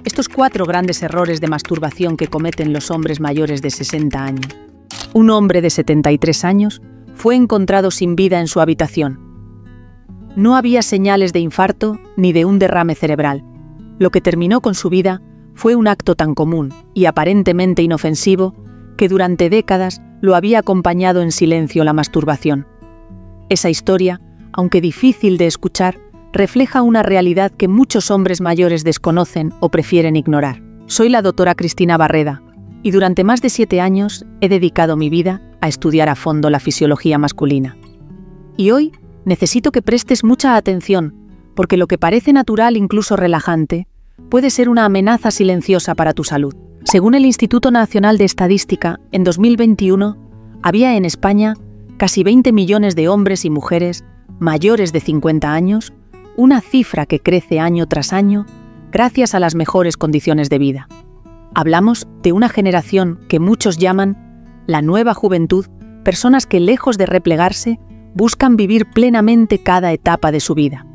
Estos 4 grandes errores de masturbación que cometen los hombres mayores de 60 años. Un hombre de 73 años fue encontrado sin vida en su habitación. No había señales de infarto ni de un derrame cerebral. Lo que terminó con su vida fue un acto tan común y aparentemente inofensivo que durante décadas lo había acompañado en silencio la masturbación. Esa historia, aunque difícil de escuchar, refleja una realidad que muchos hombres mayores desconocen o prefieren ignorar. Soy la doctora Cristina Barreda y durante más de 7 años he dedicado mi vida a estudiar a fondo la fisiología masculina. Y hoy necesito que prestes mucha atención, porque lo que parece natural, incluso relajante, puede ser una amenaza silenciosa para tu salud. Según el Instituto Nacional de Estadística, en 2021 había en España casi 20 millones de hombres y mujeres mayores de 50 años, una cifra que crece año tras año gracias a las mejores condiciones de vida. Hablamos de una generación que muchos llaman la nueva juventud, personas que lejos de replegarse buscan vivir plenamente cada etapa de su vida.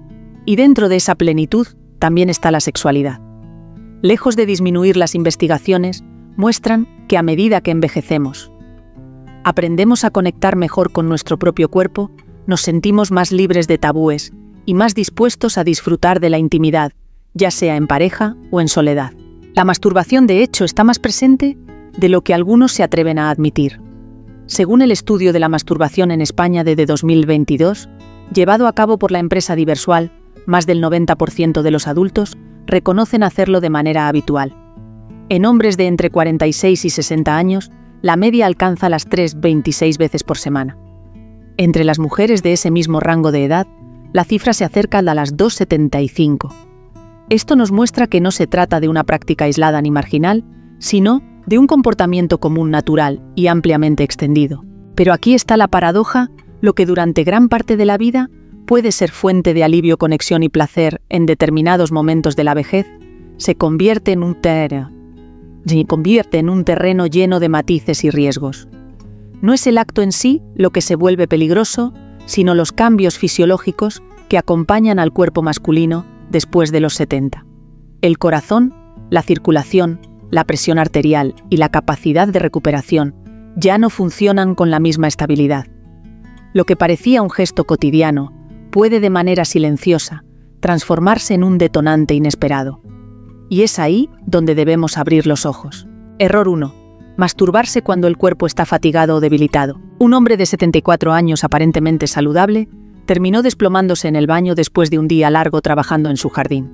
Y dentro de esa plenitud también está la sexualidad. Lejos de disminuir, las investigaciones muestran que a medida que envejecemos, aprendemos a conectar mejor con nuestro propio cuerpo, nos sentimos más libres de tabúes y más dispuestos a disfrutar de la intimidad, ya sea en pareja o en soledad. La masturbación, de hecho, está más presente de lo que algunos se atreven a admitir. Según el estudio de la masturbación en España de 2022, llevado a cabo por la empresa Diversual, más del 90% de los adultos reconocen hacerlo de manera habitual. En hombres de entre 46 y 60 años, la media alcanza las 3,26 veces por semana. Entre las mujeres de ese mismo rango de edad, la cifra se acerca a las 2,75. Esto nos muestra que no se trata de una práctica aislada ni marginal, sino de un comportamiento común, natural y ampliamente extendido. Pero aquí está la paradoja: lo que durante gran parte de la vida puede ser fuente de alivio, conexión y placer en determinados momentos de la vejez, se convierte en un terreno lleno de matices y riesgos. No es el acto en sí lo que se vuelve peligroso, sino los cambios fisiológicos que acompañan al cuerpo masculino después de los 70. El corazón, la circulación, la presión arterial y la capacidad de recuperación ya no funcionan con la misma estabilidad. Lo que parecía un gesto cotidiano puede, de manera silenciosa, transformarse en un detonante inesperado. Y es ahí donde debemos abrir los ojos. Error 1. Masturbarse cuando el cuerpo está fatigado o debilitado. Un hombre de 74 años aparentemente saludable terminó desplomándose en el baño después de un día largo trabajando en su jardín.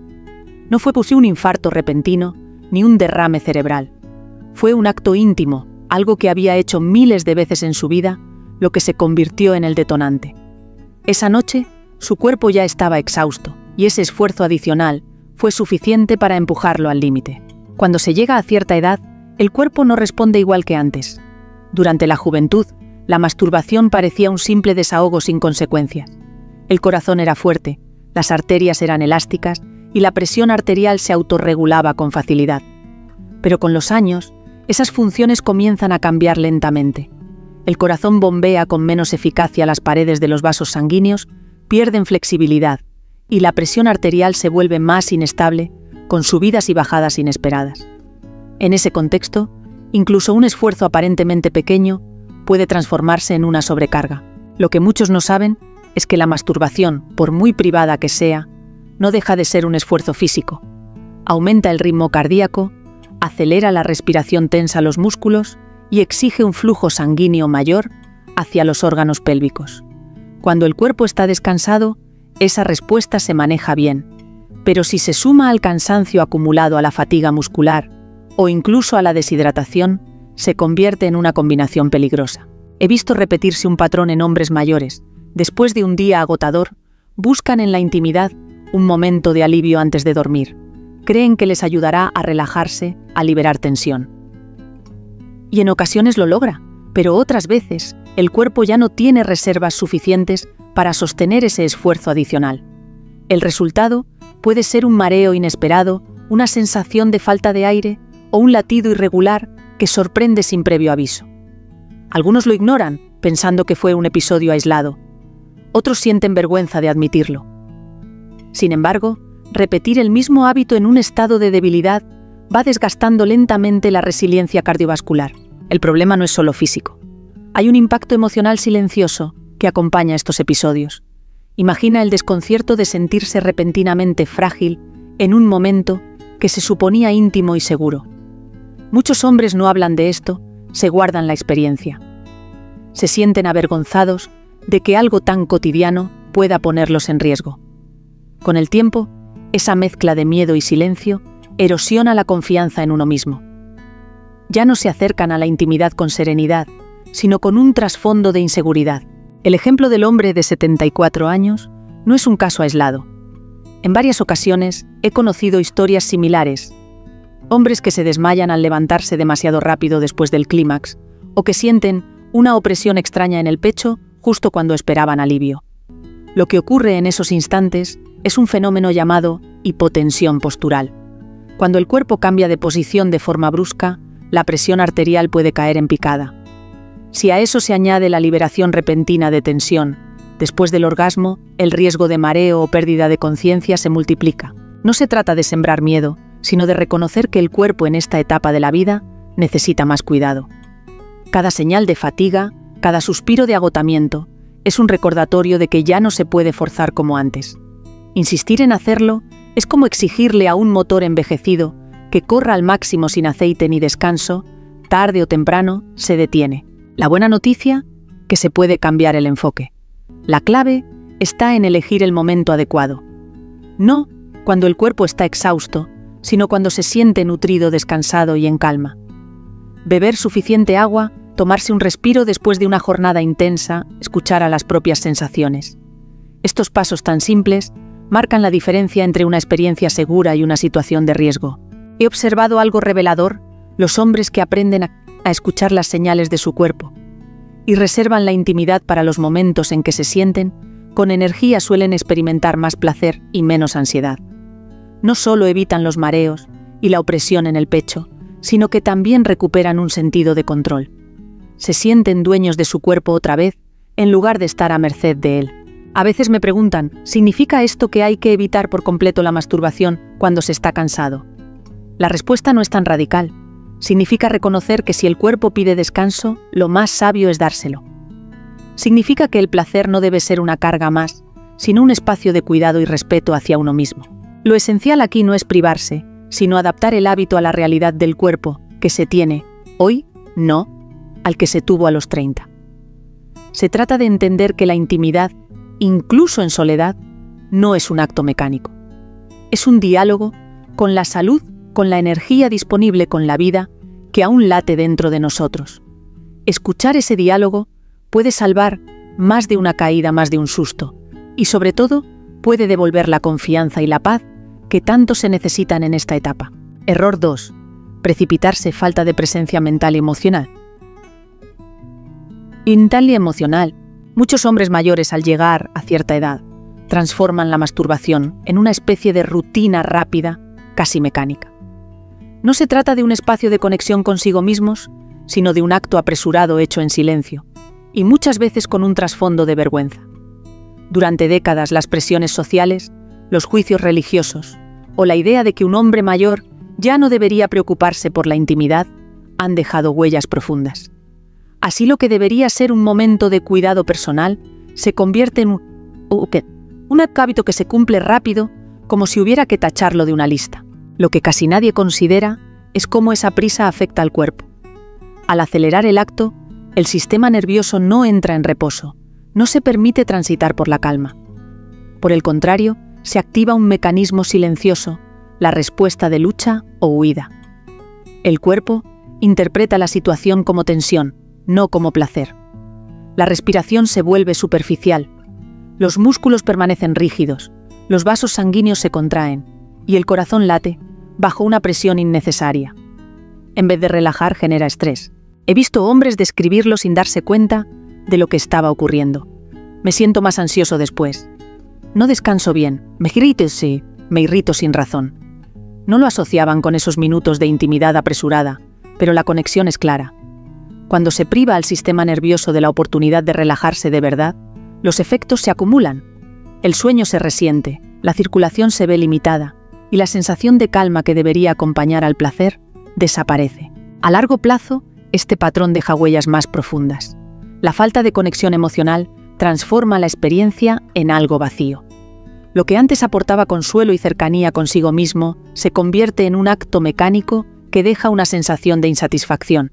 No fue un infarto repentino ni un derrame cerebral. Fue un acto íntimo, algo que había hecho miles de veces en su vida, lo que se convirtió en el detonante. Esa noche, su cuerpo ya estaba exhausto, y ese esfuerzo adicional fue suficiente para empujarlo al límite. Cuando se llega a cierta edad, el cuerpo no responde igual que antes. Durante la juventud, la masturbación parecía un simple desahogo sin consecuencias. El corazón era fuerte, las arterias eran elásticas y la presión arterial se autorregulaba con facilidad. Pero con los años, esas funciones comienzan a cambiar lentamente. El corazón bombea con menos eficacia las paredes de los vasos sanguíneos, pierden flexibilidad y la presión arterial se vuelve más inestable, con subidas y bajadas inesperadas. En ese contexto, incluso un esfuerzo aparentemente pequeño puede transformarse en una sobrecarga. Lo que muchos no saben es que la masturbación, por muy privada que sea, no deja de ser un esfuerzo físico. Aumenta el ritmo cardíaco, acelera la respiración, tensa los músculos y exige un flujo sanguíneo mayor hacia los órganos pélvicos. Cuando el cuerpo está descansado, esa respuesta se maneja bien, pero si se suma al cansancio acumulado, a la fatiga muscular o incluso a la deshidratación, se convierte en una combinación peligrosa. He visto repetirse un patrón en hombres mayores. Después de un día agotador, buscan en la intimidad un momento de alivio antes de dormir. Creen que les ayudará a relajarse, a liberar tensión. Y en ocasiones lo logra, pero otras veces el cuerpo ya no tiene reservas suficientes para sostener ese esfuerzo adicional. El resultado puede ser un mareo inesperado, una sensación de falta de aire o un latido irregular que sorprende sin previo aviso. Algunos lo ignoran, pensando que fue un episodio aislado. Otros sienten vergüenza de admitirlo. Sin embargo, repetir el mismo hábito en un estado de debilidad va desgastando lentamente la resiliencia cardiovascular. El problema no es solo físico. Hay un impacto emocional silencioso que acompaña estos episodios. Imagina el desconcierto de sentirse repentinamente frágil en un momento que se suponía íntimo y seguro. Muchos hombres no hablan de esto, se guardan la experiencia. Se sienten avergonzados de que algo tan cotidiano pueda ponerlos en riesgo. Con el tiempo, esa mezcla de miedo y silencio erosiona la confianza en uno mismo. Ya no se acercan a la intimidad con serenidad, sino con un trasfondo de inseguridad. El ejemplo del hombre de 74 años no es un caso aislado. En varias ocasiones he conocido historias similares. Hombres que se desmayan al levantarse demasiado rápido después del clímax, o que sienten una opresión extraña en el pecho justo cuando esperaban alivio. Lo que ocurre en esos instantes es un fenómeno llamado hipotensión postural. Cuando el cuerpo cambia de posición de forma brusca, la presión arterial puede caer en picada. Si a eso se añade la liberación repentina de tensión, después del orgasmo, el riesgo de mareo o pérdida de conciencia se multiplica. No se trata de sembrar miedo, sino de reconocer que el cuerpo en esta etapa de la vida necesita más cuidado. Cada señal de fatiga, cada suspiro de agotamiento, es un recordatorio de que ya no se puede forzar como antes. Insistir en hacerlo es como exigirle a un motor envejecido que corra al máximo sin aceite ni descanso, tarde o temprano se detiene. La buena noticia, que se puede cambiar el enfoque. La clave está en elegir el momento adecuado. No cuando el cuerpo está exhausto, sino cuando se siente nutrido, descansado y en calma. Beber suficiente agua, tomarse un respiro después de una jornada intensa, escuchar a las propias sensaciones. Estos pasos tan simples marcan la diferencia entre una experiencia segura y una situación de riesgo. He observado algo revelador: los hombres que aprenden a escuchar las señales de su cuerpo y reservan la intimidad para los momentos en que se sienten con energía suelen experimentar más placer y menos ansiedad. No solo evitan los mareos y la opresión en el pecho, sino que también recuperan un sentido de control. Se sienten dueños de su cuerpo otra vez, en lugar de estar a merced de él. A veces me preguntan, ¿significa esto que hay que evitar por completo la masturbación cuando se está cansado? La respuesta no es tan radical. Significa reconocer que si el cuerpo pide descanso, lo más sabio es dárselo. Significa que el placer no debe ser una carga más, sino un espacio de cuidado y respeto hacia uno mismo. Lo esencial aquí no es privarse, sino adaptar el hábito a la realidad del cuerpo que se tiene hoy, no al que se tuvo a los 30. Se trata de entender que la intimidad, incluso en soledad, no es un acto mecánico. Es un diálogo con la salud, con la energía disponible, con la vida que aún late dentro de nosotros. Escuchar ese diálogo puede salvar más de una caída, más de un susto, y sobre todo puede devolver la confianza y la paz que tanto se necesitan en esta etapa. Error 2. Precipitarse, falta de presencia mental y emocional. Mental y emocional. Muchos hombres mayores, al llegar a cierta edad, transforman la masturbación en una especie de rutina rápida, casi mecánica. No se trata de un espacio de conexión consigo mismos, sino de un acto apresurado hecho en silencio, y muchas veces con un trasfondo de vergüenza. Durante décadas, las presiones sociales, los juicios religiosos o la idea de que un hombre mayor ya no debería preocuparse por la intimidad han dejado huellas profundas. Así, lo que debería ser un momento de cuidado personal se convierte en un hábito que se cumple rápido, como si hubiera que tacharlo de una lista. Lo que casi nadie considera es cómo esa prisa afecta al cuerpo. Al acelerar el acto, el sistema nervioso no entra en reposo, no se permite transitar por la calma. Por el contrario, se activa un mecanismo silencioso, la respuesta de lucha o huida. El cuerpo interpreta la situación como tensión, no como placer. La respiración se vuelve superficial, los músculos permanecen rígidos, los vasos sanguíneos se contraen y el corazón late bajo una presión innecesaria. En vez de relajar, genera estrés. He visto hombres describirlo sin darse cuenta de lo que estaba ocurriendo. Me siento más ansioso después. No descanso bien. Me irrito sin razón. No lo asociaban con esos minutos de intimidad apresurada, pero la conexión es clara. Cuando se priva al sistema nervioso de la oportunidad de relajarse de verdad, los efectos se acumulan. El sueño se resiente, la circulación se ve limitada y la sensación de calma que debería acompañar al placer desaparece. A largo plazo, este patrón deja huellas más profundas. La falta de conexión emocional transforma la experiencia en algo vacío. Lo que antes aportaba consuelo y cercanía consigo mismo se convierte en un acto mecánico que deja una sensación de insatisfacción.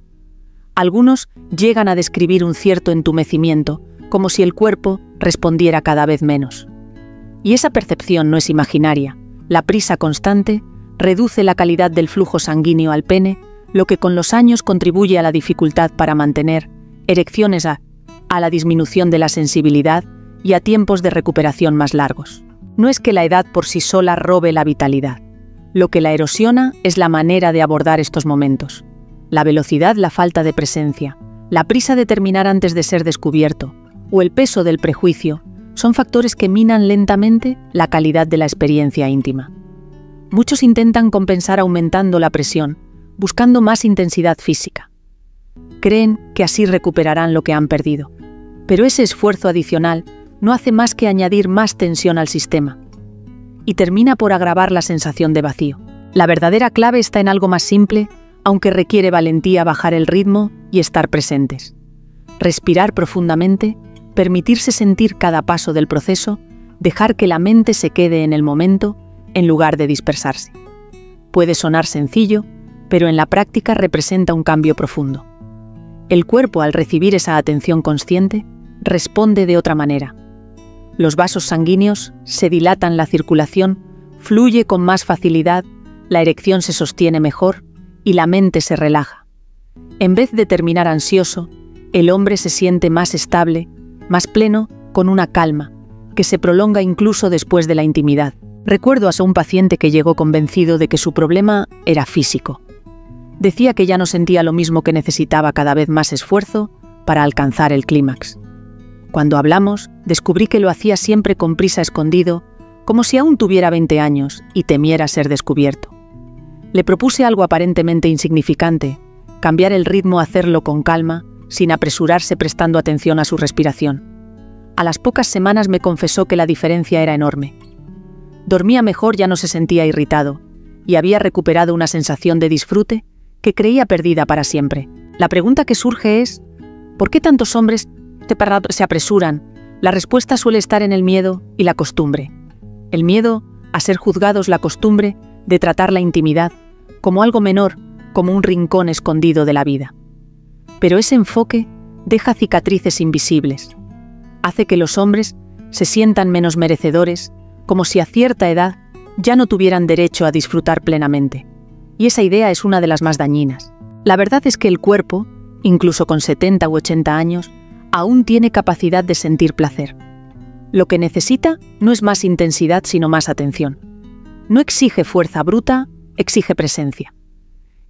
Algunos llegan a describir un cierto entumecimiento, como si el cuerpo respondiera cada vez menos. Y esa percepción no es imaginaria. La prisa constante reduce la calidad del flujo sanguíneo al pene, lo que con los años contribuye a la dificultad para mantener erecciones, a la disminución de la sensibilidad y a tiempos de recuperación más largos. No es que la edad por sí sola robe la vitalidad. Lo que la erosiona es la manera de abordar estos momentos. La velocidad, la falta de presencia, la prisa de terminar antes de ser descubierto, o el peso del prejuicio, son factores que minan lentamente la calidad de la experiencia íntima. Muchos intentan compensar aumentando la presión, buscando más intensidad física. Creen que así recuperarán lo que han perdido. Pero ese esfuerzo adicional no hace más que añadir más tensión al sistema y termina por agravar la sensación de vacío. La verdadera clave está en algo más simple, aunque requiere valentía bajar el ritmo y estar presentes. Respirar profundamente, permitirse sentir cada paso del proceso, dejar que la mente se quede en el momento en lugar de dispersarse. Puede sonar sencillo, pero en la práctica representa un cambio profundo. El cuerpo, al recibir esa atención consciente, responde de otra manera. Los vasos sanguíneos se dilatan, la circulación fluye con más facilidad, la erección se sostiene mejor y la mente se relaja. En vez de terminar ansioso, el hombre se siente más estable, más pleno, con una calma, que se prolonga incluso después de la intimidad. Recuerdo a un paciente que llegó convencido de que su problema era físico. Decía que ya no sentía lo mismo, que necesitaba cada vez más esfuerzo para alcanzar el clímax. Cuando hablamos, descubrí que lo hacía siempre con prisa, escondido, como si aún tuviera 20 años y temiera ser descubierto. Le propuse algo aparentemente insignificante: cambiar el ritmo, hacerlo con calma, sin apresurarse, prestando atención a su respiración. A las pocas semanas me confesó que la diferencia era enorme. Dormía mejor, ya no se sentía irritado, y había recuperado una sensación de disfrute que creía perdida para siempre. La pregunta que surge es: ¿por qué tantos hombres se apresuran? La respuesta suele estar en el miedo y la costumbre. El miedo a ser juzgados, la costumbre de tratar la intimidad como algo menor, como un rincón escondido de la vida. Pero ese enfoque deja cicatrices invisibles. Hace que los hombres se sientan menos merecedores, como si a cierta edad ya no tuvieran derecho a disfrutar plenamente. Y esa idea es una de las más dañinas. La verdad es que el cuerpo, incluso con 70 u 80 años, aún tiene capacidad de sentir placer. Lo que necesita no es más intensidad, sino más atención. No exige fuerza bruta, exige presencia.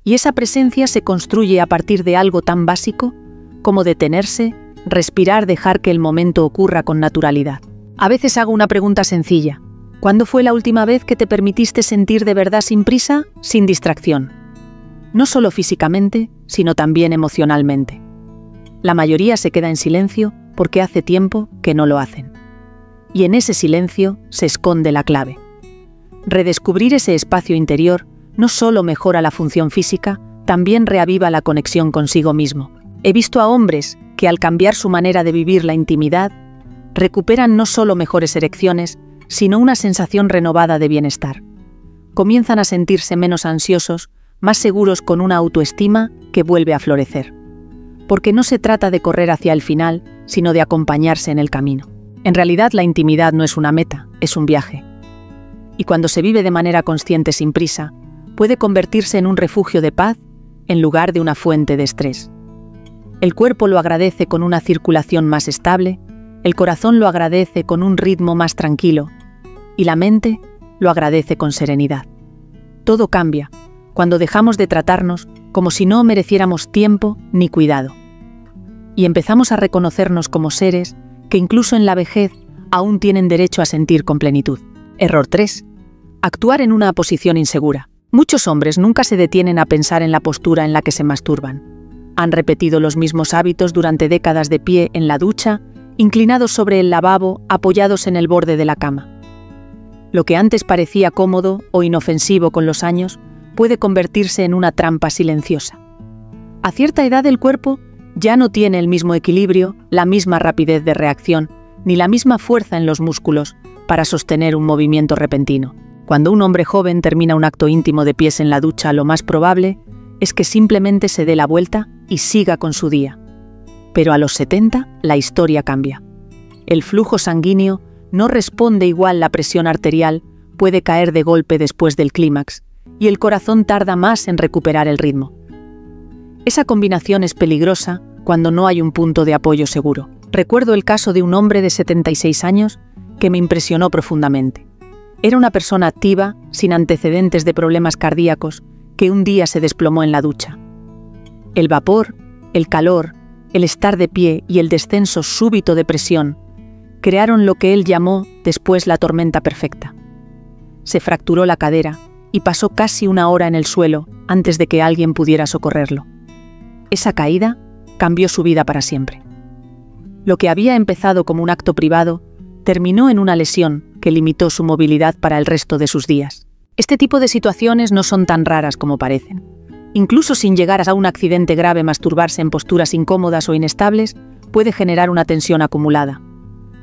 Y esa presencia se construye a partir de algo tan básico como detenerse, respirar, dejar que el momento ocurra con naturalidad. A veces hago una pregunta sencilla: ¿cuándo fue la última vez que te permitiste sentir de verdad, sin prisa, sin distracción? No solo físicamente, sino también emocionalmente. La mayoría se queda en silencio porque hace tiempo que no lo hacen. Y en ese silencio se esconde la clave. Redescubrir ese espacio interior no solo mejora la función física, también reaviva la conexión consigo mismo. He visto a hombres que, al cambiar su manera de vivir la intimidad, recuperan no solo mejores erecciones, sino una sensación renovada de bienestar. Comienzan a sentirse menos ansiosos, más seguros, con una autoestima que vuelve a florecer. Porque no se trata de correr hacia el final, sino de acompañarse en el camino. En realidad, la intimidad no es una meta, es un viaje. Y cuando se vive de manera consciente, sin prisa, puede convertirse en un refugio de paz en lugar de una fuente de estrés. El cuerpo lo agradece con una circulación más estable, el corazón lo agradece con un ritmo más tranquilo y la mente lo agradece con serenidad. Todo cambia cuando dejamos de tratarnos como si no mereciéramos tiempo ni cuidado y empezamos a reconocernos como seres que incluso en la vejez aún tienen derecho a sentir con plenitud. Error 3. Actuar en una posición insegura. Muchos hombres nunca se detienen a pensar en la postura en la que se masturban. Han repetido los mismos hábitos durante décadas, de pie en la ducha, inclinados sobre el lavabo, apoyados en el borde de la cama. Lo que antes parecía cómodo o inofensivo con los años puede convertirse en una trampa silenciosa. A cierta edad el cuerpo ya no tiene el mismo equilibrio, la misma rapidez de reacción, ni la misma fuerza en los músculos para sostener un movimiento repentino. Cuando un hombre joven termina un acto íntimo de pies en la ducha, lo más probable es que simplemente se dé la vuelta y siga con su día. Pero a los 70 la historia cambia. El flujo sanguíneo no responde igual, la presión arterial puede caer de golpe después del clímax y el corazón tarda más en recuperar el ritmo. Esa combinación es peligrosa cuando no hay un punto de apoyo seguro. Recuerdo el caso de un hombre de 76 años que me impresionó profundamente. Era una persona activa, sin antecedentes de problemas cardíacos, que un día se desplomó en la ducha. El vapor, el calor, el estar de pie y el descenso súbito de presión crearon lo que él llamó después la tormenta perfecta. Se fracturó la cadera y pasó casi una hora en el suelo antes de que alguien pudiera socorrerlo. Esa caída cambió su vida para siempre. Lo que había empezado como un acto privado terminó en una lesión que limitó su movilidad para el resto de sus días. Este tipo de situaciones no son tan raras como parecen. Incluso sin llegar a un accidente grave, masturbarse en posturas incómodas o inestables puede generar una tensión acumulada.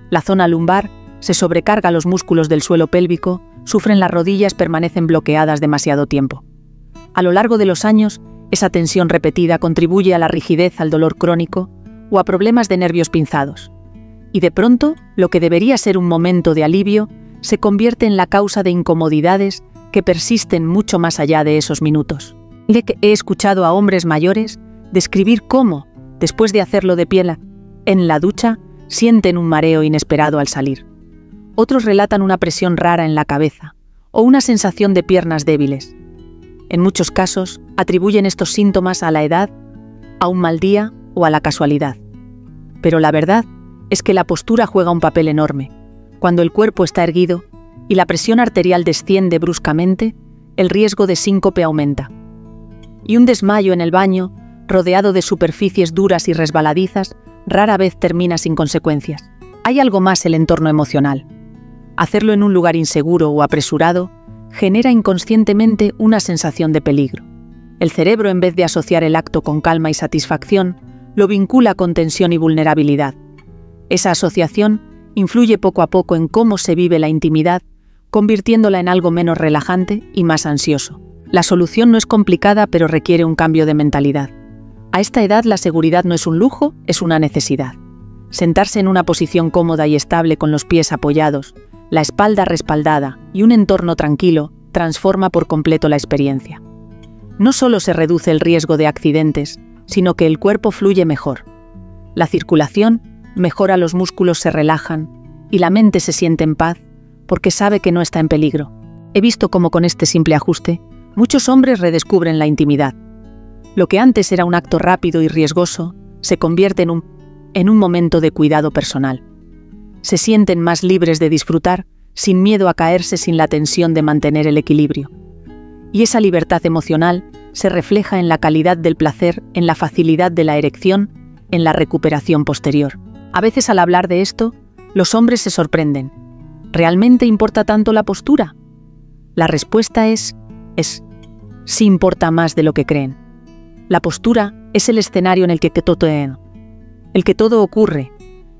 La zona lumbar se sobrecarga, los músculos del suelo pélvico sufren, las rodillas permanecen bloqueadas demasiado tiempo. A lo largo de los años, esa tensión repetida contribuye a la rigidez, al dolor crónico o a problemas de nervios pinzados. Y de pronto, lo que debería ser un momento de alivio se convierte en la causa de incomodidades que persisten mucho más allá de esos minutos. He escuchado a hombres mayores describir cómo, después de hacerlo de pie en la ducha, sienten un mareo inesperado al salir. Otros relatan una presión rara en la cabeza o una sensación de piernas débiles. En muchos casos, atribuyen estos síntomas a la edad, a un mal día o a la casualidad. Pero la verdad es que la postura juega un papel enorme. Cuando el cuerpo está erguido y la presión arterial desciende bruscamente, el riesgo de síncope aumenta. Y un desmayo en el baño, rodeado de superficies duras y resbaladizas, rara vez termina sin consecuencias. Hay algo más: el entorno emocional. Hacerlo en un lugar inseguro o apresurado genera inconscientemente una sensación de peligro. El cerebro, en vez de asociar el acto con calma y satisfacción, lo vincula con tensión y vulnerabilidad. Esa asociación influye poco a poco en cómo se vive la intimidad, convirtiéndola en algo menos relajante y más ansioso. La solución no es complicada, pero requiere un cambio de mentalidad. A esta edad la seguridad no es un lujo, es una necesidad. Sentarse en una posición cómoda y estable con los pies apoyados, la espalda respaldada y un entorno tranquilo transforma por completo la experiencia. No solo se reduce el riesgo de accidentes, sino que el cuerpo fluye mejor. La circulación mejora, los músculos se relajan y la mente se siente en paz porque sabe que no está en peligro. He visto cómo con este simple ajuste, muchos hombres redescubren la intimidad. Lo que antes era un acto rápido y riesgoso, se convierte en un momento de cuidado personal. Se sienten más libres de disfrutar, sin miedo a caerse, sin la tensión de mantener el equilibrio. Y esa libertad emocional se refleja en la calidad del placer, en la facilidad de la erección, en la recuperación posterior. A veces, al hablar de esto, los hombres se sorprenden. ¿Realmente importa tanto la postura? La respuesta es sí, importa más de lo que creen. La postura es el escenario en el que todo ocurre.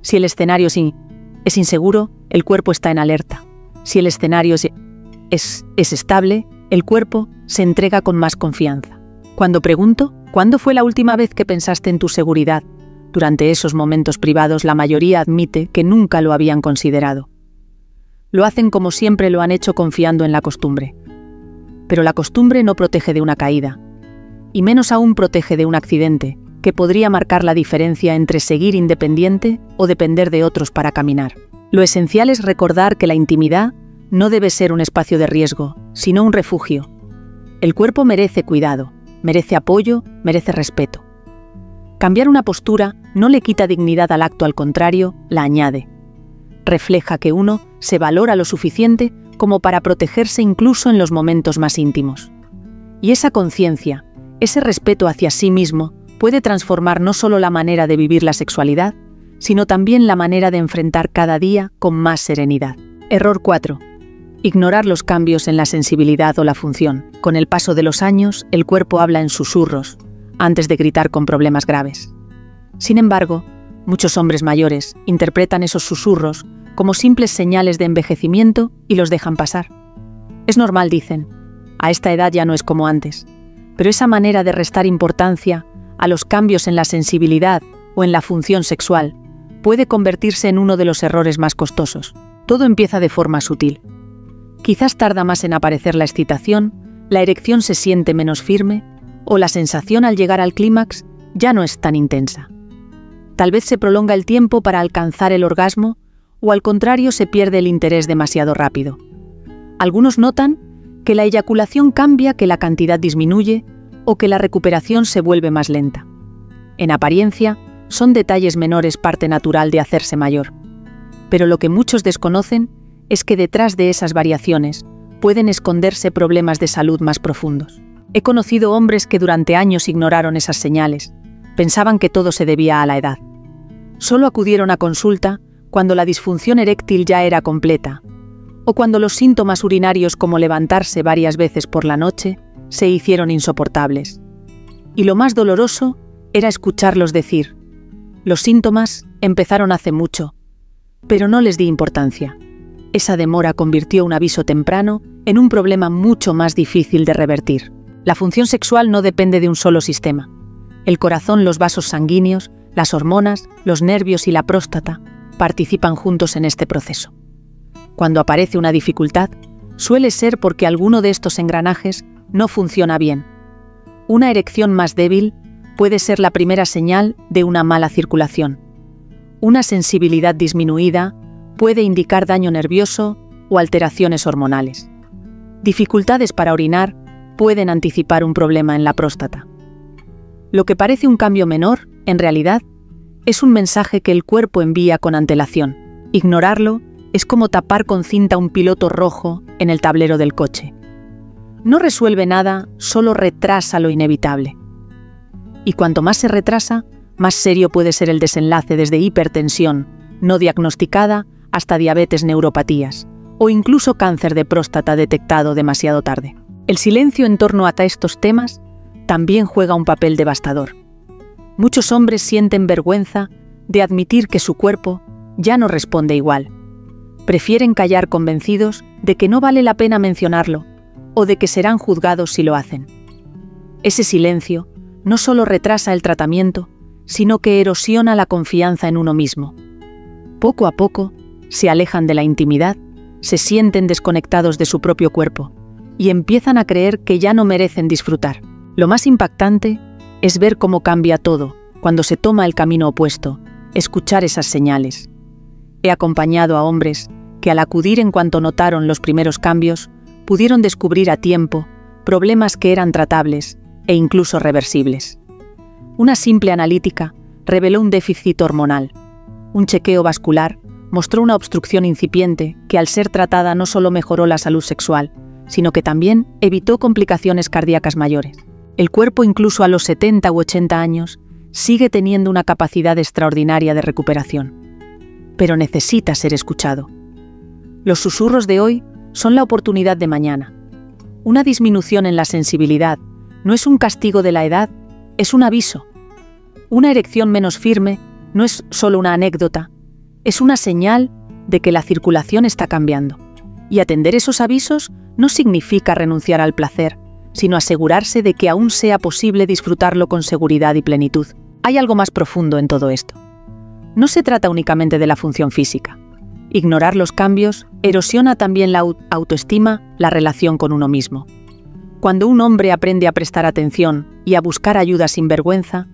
Si el escenario es inseguro, el cuerpo está en alerta. Si el escenario es estable, el cuerpo se entrega con más confianza. Cuando pregunto, ¿cuándo fue la última vez que pensaste en tu seguridad? Durante esos momentos privados, la mayoría admite que nunca lo habían considerado. Lo hacen como siempre lo han hecho, confiando en la costumbre. Pero la costumbre no protege de una caída, y menos aún protege de un accidente, que podría marcar la diferencia entre seguir independiente o depender de otros para caminar. Lo esencial es recordar que la intimidad no debe ser un espacio de riesgo, sino un refugio. El cuerpo merece cuidado, merece apoyo, merece respeto. Cambiar una postura no le quita dignidad al acto, al contrario, la añade. Refleja que uno se valora lo suficiente como para protegerse incluso en los momentos más íntimos. Y esa conciencia, ese respeto hacia sí mismo, puede transformar no solo la manera de vivir la sexualidad, sino también la manera de enfrentar cada día con más serenidad. Error 4. Ignorar los cambios en la sensibilidad o la función. Con el paso de los años, el cuerpo habla en susurros, antes de gritar con problemas graves. Sin embargo, muchos hombres mayores interpretan esos susurros como simples señales de envejecimiento y los dejan pasar. Es normal, dicen. A esta edad ya no es como antes. Pero esa manera de restar importancia a los cambios en la sensibilidad o en la función sexual puede convertirse en uno de los errores más costosos. Todo empieza de forma sutil. Quizás tarda más en aparecer la excitación, la erección se siente menos firme o la sensación al llegar al clímax ya no es tan intensa. Tal vez se prolonga el tiempo para alcanzar el orgasmo o al contrario se pierde el interés demasiado rápido. Algunos notan que la eyaculación cambia, que la cantidad disminuye o que la recuperación se vuelve más lenta. En apariencia, son detalles menores, parte natural de hacerse mayor. Pero lo que muchos desconocen es que detrás de esas variaciones pueden esconderse problemas de salud más profundos. He conocido hombres que durante años ignoraron esas señales, pensaban que todo se debía a la edad. Solo acudieron a consulta cuando la disfunción eréctil ya era completa, o cuando los síntomas urinarios como levantarse varias veces por la noche se hicieron insoportables. Y lo más doloroso era escucharlos decir: los síntomas empezaron hace mucho, pero no les di importancia. Esa demora convirtió un aviso temprano en un problema mucho más difícil de revertir. La función sexual no depende de un solo sistema. El corazón, los vasos sanguíneos, las hormonas, los nervios y la próstata participan juntos en este proceso. Cuando aparece una dificultad, suele ser porque alguno de estos engranajes no funciona bien. Una erección más débil puede ser la primera señal de una mala circulación. Una sensibilidad disminuida puede indicar daño nervioso o alteraciones hormonales. Dificultades para orinar pueden anticipar un problema en la próstata. Lo que parece un cambio menor, en realidad, es un mensaje que el cuerpo envía con antelación. Ignorarlo es como tapar con cinta un piloto rojo en el tablero del coche. No resuelve nada, solo retrasa lo inevitable. Y cuanto más se retrasa, más serio puede ser el desenlace, desde hipertensión no diagnosticada hasta diabetes, neuropatías o incluso cáncer de próstata detectado demasiado tarde. El silencio en torno a estos temas también juega un papel devastador. Muchos hombres sienten vergüenza de admitir que su cuerpo ya no responde igual. Prefieren callar, convencidos de que no vale la pena mencionarlo o de que serán juzgados si lo hacen. Ese silencio no solo retrasa el tratamiento, sino que erosiona la confianza en uno mismo. Poco a poco, se alejan de la intimidad, se sienten desconectados de su propio cuerpo y empiezan a creer que ya no merecen disfrutar. Lo más impactante es ver cómo cambia todo cuando se toma el camino opuesto, escuchar esas señales. He acompañado a hombres que al acudir en cuanto notaron los primeros cambios, pudieron descubrir a tiempo problemas que eran tratables e incluso reversibles. Una simple analítica reveló un déficit hormonal. Un chequeo vascular mostró una obstrucción incipiente que, al ser tratada, no solo mejoró la salud sexual, sino que también evitó complicaciones cardíacas mayores. El cuerpo, incluso a los 70 u 80 años, sigue teniendo una capacidad extraordinaria de recuperación. Pero necesita ser escuchado. Los susurros de hoy son la oportunidad de mañana. Una disminución en la sensibilidad no es un castigo de la edad, es un aviso. Una erección menos firme no es solo una anécdota, es una señal de que la circulación está cambiando. Y atender esos avisos no significa renunciar al placer, sino asegurarse de que aún sea posible disfrutarlo con seguridad y plenitud. Hay algo más profundo en todo esto. No se trata únicamente de la función física. Ignorar los cambios erosiona también la autoestima, la relación con uno mismo. Cuando un hombre aprende a prestar atención y a buscar ayuda sin vergüenza,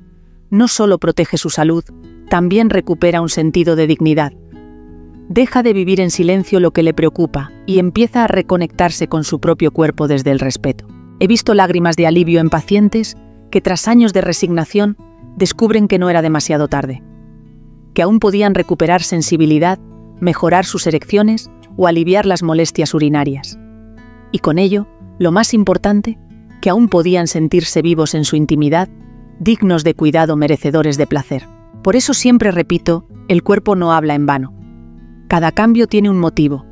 no solo protege su salud, también recupera un sentido de dignidad. Deja de vivir en silencio lo que le preocupa y empieza a reconectarse con su propio cuerpo desde el respeto. He visto lágrimas de alivio en pacientes que, tras años de resignación, descubren que no era demasiado tarde, que aún podían recuperar sensibilidad, mejorar sus erecciones o aliviar las molestias urinarias. Y con ello, lo más importante, que aún podían sentirse vivos en su intimidad, dignos de cuidado, merecedores de placer. Por eso siempre repito, el cuerpo no habla en vano. Cada cambio tiene un motivo.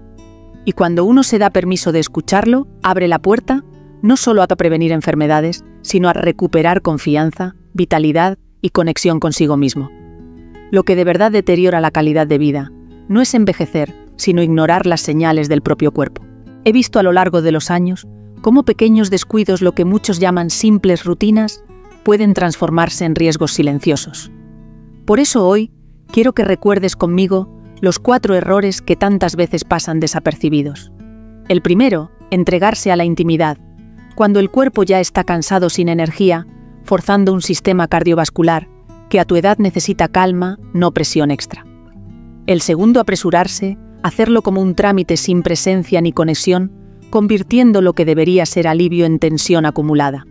Y cuando uno se da permiso de escucharlo, abre la puerta no solo a prevenir enfermedades, sino a recuperar confianza, vitalidad y conexión consigo mismo. Lo que de verdad deteriora la calidad de vida no es envejecer, sino ignorar las señales del propio cuerpo. He visto a lo largo de los años cómo pequeños descuidos, lo que muchos llaman simples rutinas, pueden transformarse en riesgos silenciosos. Por eso hoy quiero que recuerdes conmigo los 4 errores que tantas veces pasan desapercibidos. El primero, entregarse a la intimidad, cuando el cuerpo ya está cansado, sin energía, forzando un sistema cardiovascular que a tu edad necesita calma, no presión extra. El segundo, apresurarse, hacerlo como un trámite sin presencia ni conexión, convirtiendo lo que debería ser alivio en tensión acumulada.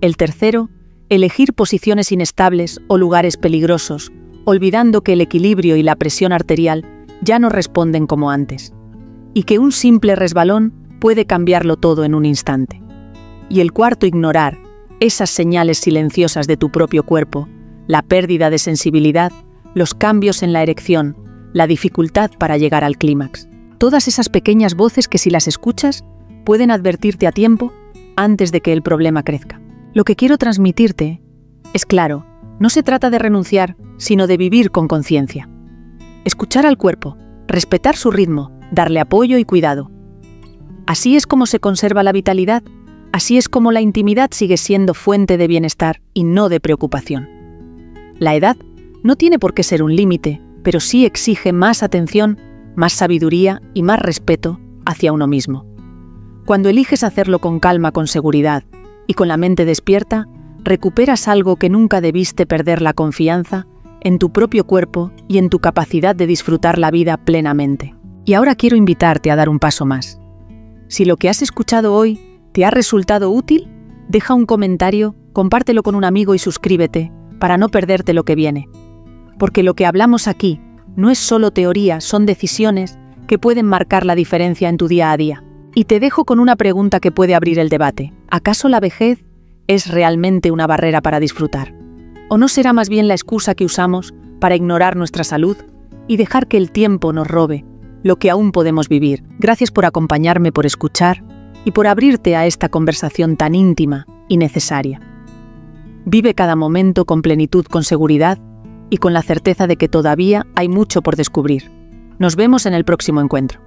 El tercero, elegir posiciones inestables o lugares peligrosos, olvidando que el equilibrio y la presión arterial ya no responden como antes, y que un simple resbalón puede cambiarlo todo en un instante. Y el cuarto, ignorar esas señales silenciosas de tu propio cuerpo, la pérdida de sensibilidad, los cambios en la erección, la dificultad para llegar al clímax. Todas esas pequeñas voces que, si las escuchas, pueden advertirte a tiempo antes de que el problema crezca. Lo que quiero transmitirte es claro, no se trata de renunciar, sino de vivir con conciencia. Escuchar al cuerpo, respetar su ritmo, darle apoyo y cuidado. Así es como se conserva la vitalidad, así es como la intimidad sigue siendo fuente de bienestar y no de preocupación. La edad no tiene por qué ser un límite, pero sí exige más atención, más sabiduría y más respeto hacia uno mismo. Cuando eliges hacerlo con calma, con seguridad y con la mente despierta, recuperas algo que nunca debiste perder: la confianza en tu propio cuerpo y en tu capacidad de disfrutar la vida plenamente. Y ahora quiero invitarte a dar un paso más. Si lo que has escuchado hoy te ha resultado útil, deja un comentario, compártelo con un amigo y suscríbete para no perderte lo que viene. Porque lo que hablamos aquí no es solo teoría, son decisiones que pueden marcar la diferencia en tu día a día. Y te dejo con una pregunta que puede abrir el debate. ¿Acaso la vejez es realmente una barrera para disfrutar? ¿O no será más bien la excusa que usamos para ignorar nuestra salud y dejar que el tiempo nos robe lo que aún podemos vivir? Gracias por acompañarme, por escuchar y por abrirte a esta conversación tan íntima y necesaria. Vive cada momento con plenitud, con seguridad y con la certeza de que todavía hay mucho por descubrir. Nos vemos en el próximo encuentro.